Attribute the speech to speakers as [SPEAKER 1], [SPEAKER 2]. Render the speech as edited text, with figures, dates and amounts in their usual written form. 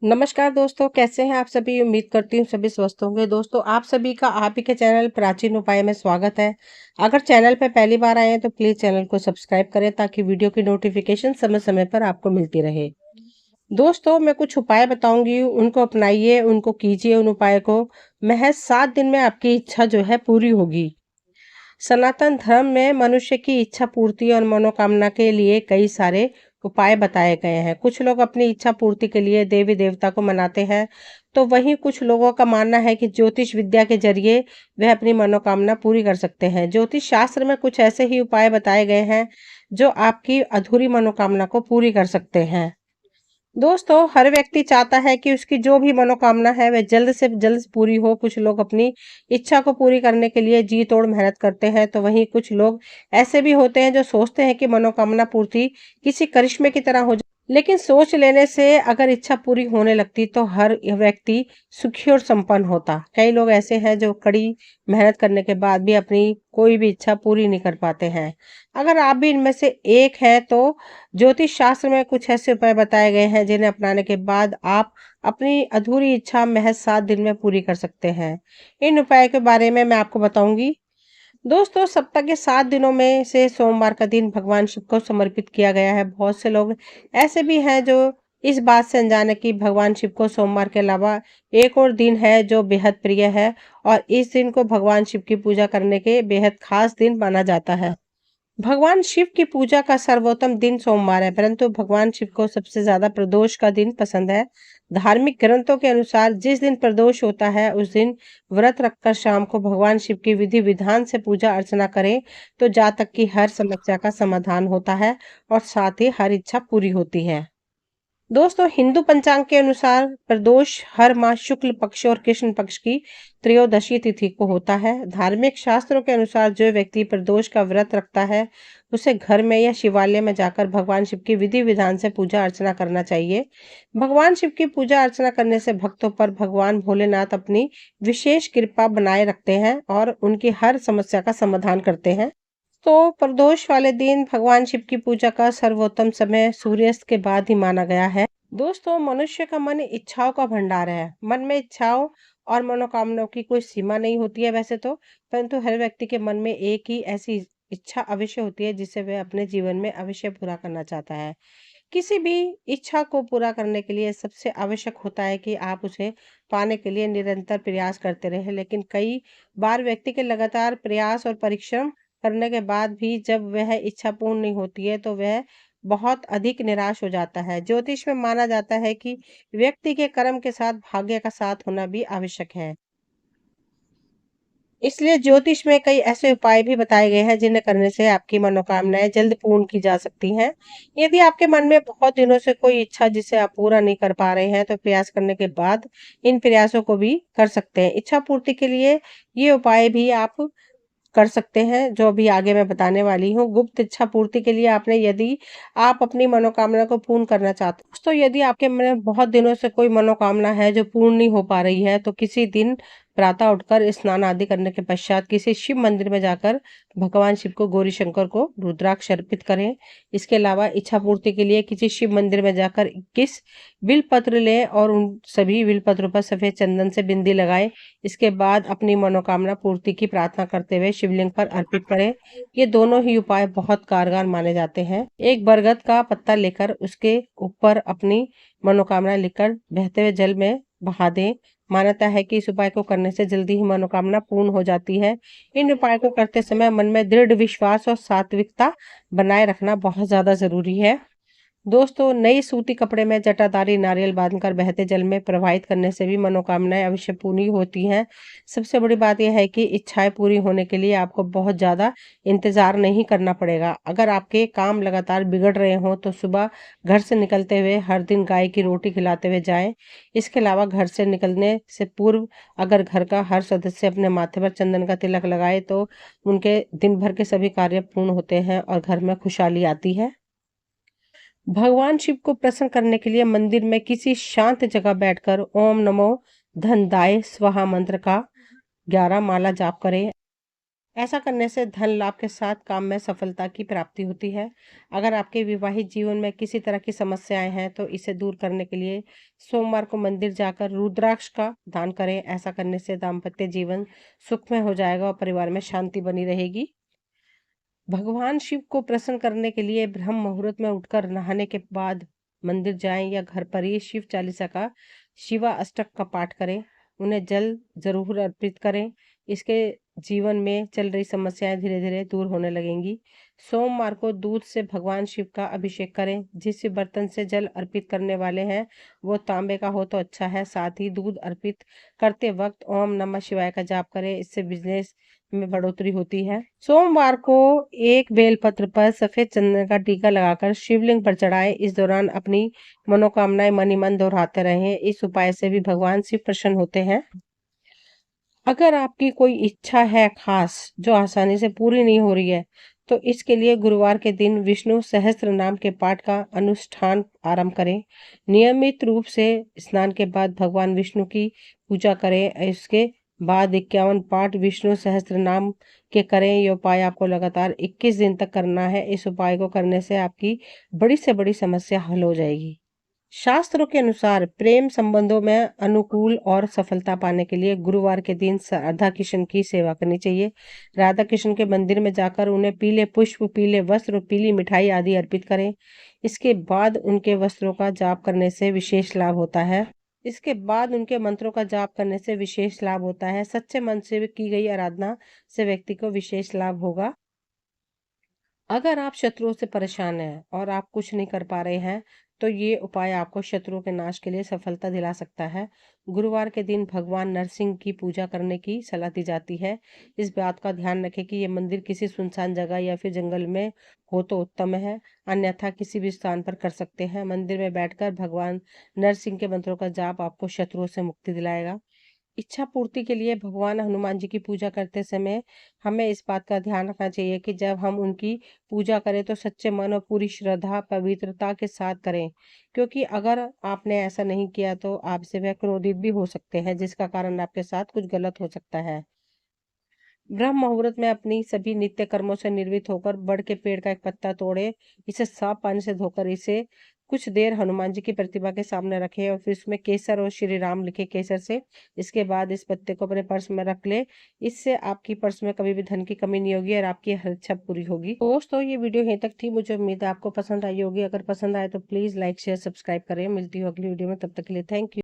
[SPEAKER 1] नमस्कार दोस्तों, कैसे हैं आप सभी। उम्मीद करती हूँ सभी स्वस्थ होंगे। दोस्तों, आप सभी का आप ही के चैनल प्राचीन उपाय में स्वागत है। अगर चैनल पर पहली बार आए हैं तो प्लीज चैनल को सब्सक्राइब करें ताकि वीडियो की नोटिफिकेशन समय समय पर आपको मिलती रहे। दोस्तों, मैं कुछ उपाय बताऊंगी, उनको अपनाइए, उनको कीजिए। उन उपाय को महज 7 दिन में आपकी इच्छा जो है पूरी होगी। सनातन धर्म में मनुष्य की इच्छा पूर्ति और मनोकामना के लिए कई सारे उपाय बताए गए हैं। कुछ लोग अपनी इच्छा पूर्ति के लिए देवी देवता को मनाते हैं, तो वहीं कुछ लोगों का मानना है कि ज्योतिष विद्या के जरिए वह अपनी मनोकामना पूरी कर सकते हैं। ज्योतिष शास्त्र में कुछ ऐसे ही उपाय बताए गए हैं जो आपकी अधूरी मनोकामना को पूरी कर सकते हैं। दोस्तों, हर व्यक्ति चाहता है कि उसकी जो भी मनोकामना है वह जल्द से जल्द पूरी हो। कुछ लोग अपनी इच्छा को पूरी करने के लिए जी तोड़ मेहनत करते हैं, तो वहीं कुछ लोग ऐसे भी होते हैं जो सोचते हैं कि मनोकामना पूर्ति किसी करिश्मे की तरह हो जाए। लेकिन सोच लेने से अगर इच्छा पूरी होने लगती तो हर व्यक्ति सुखी और संपन्न होता। कई लोग ऐसे हैं जो कड़ी मेहनत करने के बाद भी अपनी कोई भी इच्छा पूरी नहीं कर पाते हैं। अगर आप भी इनमें से एक हैं तो ज्योतिष शास्त्र में कुछ ऐसे उपाय बताए गए हैं जिन्हें अपनाने के बाद आप अपनी अधूरी इच्छा महज 7 दिन में पूरी कर सकते हैं। इन उपाय के बारे में मैं आपको बताऊंगी। दोस्तों, सप्ताह के 7 दिनों में से सोमवार का दिन भगवान शिव को समर्पित किया गया है। बहुत से लोग ऐसे भी हैं जो इस बात से अनजान है कि भगवान शिव को सोमवार के अलावा एक और दिन है जो बेहद प्रिय है, और इस दिन को भगवान शिव की पूजा करने के बेहद खास दिन माना जाता है। भगवान शिव की पूजा का सर्वोत्तम दिन सोमवार है, परंतु भगवान शिव को सबसे ज्यादा प्रदोष का दिन पसंद है। धार्मिक ग्रंथों के अनुसार जिस दिन प्रदोष होता है उस दिन व्रत रखकर शाम को भगवान शिव की विधि विधान से पूजा अर्चना करें तो जातक की हर समस्या का समाधान होता है और साथ ही हर इच्छा पूरी होती है। दोस्तों, हिंदू पंचांग के अनुसार प्रदोष हर माह शुक्ल पक्ष और कृष्ण पक्ष की त्रयोदशी तिथि को होता है। धार्मिक शास्त्रों के अनुसार जो व्यक्ति प्रदोष का व्रत रखता है उसे घर में या शिवालय में जाकर भगवान शिव की विधि विधान से पूजा अर्चना करना चाहिए। भगवान शिव की पूजा अर्चना करने से भक्तों पर भगवान भोलेनाथ अपनी विशेष कृपा बनाए रखते हैं और उनकी हर समस्या का समाधान करते हैं। तो प्रदोष वाले दिन भगवान शिव की पूजा का सर्वोत्तम समय सूर्यास्त के बाद ही माना गया है। दोस्तों, मनुष्य का मन इच्छाओं का भंडार है। मन में इच्छाओं और मनोकामनाओं की कोई सीमा नहीं होती है वैसे तो, परंतु हर व्यक्ति के मन में एक ही ऐसी इच्छा अवश्य होती है जिसे वह अपने जीवन में अवश्य पूरा करना चाहता है। किसी भी इच्छा को पूरा करने के लिए सबसे आवश्यक होता है कि आप उसे पाने के लिए निरंतर प्रयास करते रहें। लेकिन कई बार व्यक्ति के लगातार प्रयास और परिश्रम करने के बाद भी जब वह इच्छा पूर्ण नहीं होती है तो वह बहुत अधिक निराश हो जाता है। ज्योतिष में माना जाता है कि व्यक्ति के कर्म के साथ भाग्य का साथ होना भी आवश्यक है। इसलिए ज्योतिष में कई ऐसे उपाय भी बताए गए हैं जिन्हें करने से आपकी मनोकामनाएं जल्द पूर्ण की जा सकती हैं। यदि आपके मन में बहुत दिनों से कोई इच्छा जिसे आप पूरा नहीं कर पा रहे हैं तो प्रयास करने के बाद इन प्रयासों को भी कर सकते हैं। इच्छा पूर्ति के लिए ये उपाय भी आप कर सकते हैं जो अभी आगे मैं बताने वाली हूँ। गुप्त इच्छा पूर्ति के लिए आपने यदि आप अपनी मनोकामना को पूर्ण करना चाहते हो तो यदि आपके मन में बहुत दिनों से कोई मनोकामना है जो पूर्ण नहीं हो पा रही है तो किसी दिन प्रातः उठकर स्नान आदि करने के पश्चात किसी शिव मंदिर में जाकर भगवान शिव को गौरी शंकर को रुद्राक्ष अर्पित करें। इसके अलावा इच्छा पूर्ति के लिए किसी शिव मंदिर में जाकर 21 बिल पत्र लें और उन सभी बिल पत्रों पर सफेद चंदन से बिंदी लगाएं। इसके बाद अपनी मनोकामना पूर्ति की प्रार्थना करते हुए शिवलिंग पर अर्पित करें। ये दोनों ही उपाय बहुत कारगर माने जाते हैं। एक बरगद का पत्ता लेकर उसके ऊपर अपनी मनोकामना लिखकर बहते हुए जल में बहा दें। मान्यता है कि इस उपाय को करने से जल्दी ही मनोकामना पूर्ण हो जाती है। इन उपाय को करते समय मन में दृढ़ विश्वास और सात्विकता बनाए रखना बहुत ज्यादा जरूरी है। दोस्तों, नई सूती कपड़े में जटाधारी नारियल बांधकर बहते जल में प्रवाहित करने से भी मनोकामनाएं अवश्य पूरी होती हैं। सबसे बड़ी बात यह है कि इच्छाएं पूरी होने के लिए आपको बहुत ज़्यादा इंतज़ार नहीं करना पड़ेगा। अगर आपके काम लगातार बिगड़ रहे हों तो सुबह घर से निकलते हुए हर दिन गाय की रोटी खिलाते हुए जाएं। इसके अलावा घर से निकलने से पूर्व अगर घर का हर सदस्य अपने माथे पर चंदन का तिलक लगाए तो उनके दिन भर के सभी कार्य पूर्ण होते हैं और घर में खुशहाली आती है। भगवान शिव को प्रसन्न करने के लिए मंदिर में किसी शांत जगह बैठकर ओम नमो धनदाय स्वाहा मंत्र का 11 माला जाप करें। ऐसा करने से धन लाभ के साथ काम में सफलता की प्राप्ति होती है। अगर आपके विवाहित जीवन में किसी तरह की समस्याएं हैं तो इसे दूर करने के लिए सोमवार को मंदिर जाकर रुद्राक्ष का दान करें। ऐसा करने से दाम्पत्य जीवन सुखमय हो जाएगा और परिवार में शांति बनी रहेगी। भगवान शिव को प्रसन्न करने के लिए ब्रह्म मुहूर्त में उठकर नहाने के बाद मंदिर जाएं या घर पर ही शिव चालीसा का शिवा अष्टक का पाठ करें। उन्हें जल जरूर अर्पित करें। इसके जीवन में चल रही समस्याएं धीरे धीरे दूर होने लगेंगी। सोमवार को दूध से भगवान शिव का अभिषेक करें। जिस बर्तन से जल अर्पित करने वाले हैं वो तांबे का हो तो अच्छा है। साथ ही दूध अर्पित करते वक्त ओम नमः शिवाय का जाप करें। इससे बिजनेस में बढ़ोतरी होती है। सोमवार को एक बेलपत्र पर सफेद चंदन का टीका लगाकर शिवलिंग पर चढ़ाएं। इस दौरान अपनी मनोकामनाएं मन ही मन दोहराते रहें। इस उपाय से भी भगवान शिव प्रसन्न होते हैं। अगर आपकी कोई इच्छा है खास जो आसानी से पूरी नहीं हो रही है तो इसके लिए गुरुवार के दिन विष्णु सहस्त्र नाम के पाठ का अनुष्ठान आरंभ करें। नियमित रूप से स्नान के बाद भगवान विष्णु की पूजा करें। इसके बाद 51 पाठ विष्णु सहस्त्र नाम के करें। ये उपाय आपको लगातार 21 दिन तक करना है। इस उपाय को करने से आपकी बड़ी से बड़ी समस्या हल हो जाएगी। शास्त्रों के अनुसार प्रेम संबंधों में अनुकूल और सफलता पाने के लिए गुरुवार के दिन राधा कृष्ण की सेवा करनी चाहिए। राधा कृष्ण के मंदिर में जाकर उन्हें पीले पुष्प, पीले वस्त्र, पीली मिठाई आदि अर्पित करें। इसके बाद उनके वस्त्रों का जाप करने से विशेष लाभ होता है। इसके बाद उनके मंत्रों का जाप करने से विशेष लाभ होता है। सच्चे मन से की गई आराधना से व्यक्ति को विशेष लाभ होगा। अगर आप शत्रुओं से परेशान हैं और आप कुछ नहीं कर पा रहे हैं तो ये उपाय आपको शत्रुओं के नाश के लिए सफलता दिला सकता है। गुरुवार के दिन भगवान नरसिंह की पूजा करने की सलाह दी जाती है। इस बात का ध्यान रखें कि ये मंदिर किसी सुनसान जगह या फिर जंगल में हो तो उत्तम है, अन्यथा किसी भी स्थान पर कर सकते हैं। मंदिर में बैठकर भगवान नरसिंह के मंत्रों का जाप आपको शत्रुओं से मुक्ति दिलाएगा। इच्छा पूर्ति के लिए भगवान हनुमान जी की पूजा करते समय हमें इस बात का ध्यान रखना चाहिए कि जब हम उनकी पूजा करें तो सच्चे मन और पूरी श्रद्धा पवित्रता के साथ करें, क्योंकि अगर आपने ऐसा नहीं किया तो आपसे वह क्रोधित भी हो सकते हैं, जिसका कारण आपके साथ कुछ गलत हो सकता है। ब्रह्म मुहूर्त में अपनी सभी नित्य कर्मों से निर्वृत्त होकर बड़ के पेड़ का एक पत्ता तोड़े, इसे साफ पानी से धोकर इसे कुछ देर हनुमान जी की प्रतिमा के सामने रखे और फिर उसमें केसर और श्री राम लिखे केसर से। इसके बाद इस पत्ते को अपने पर्स में रख ले। इससे आपकी पर्स में कभी भी धन की कमी नहीं होगी और आपकी हर इच्छा पूरी होगी। दोस्तों, ये वीडियो यहीं तक थी। मुझे उम्मीद है आपको पसंद आई होगी। अगर पसंद आए तो प्लीज लाइक शेयर सब्सक्राइब करें। मिलती हूँ अगली वीडियो में, तब तक के लिए थैंक यू।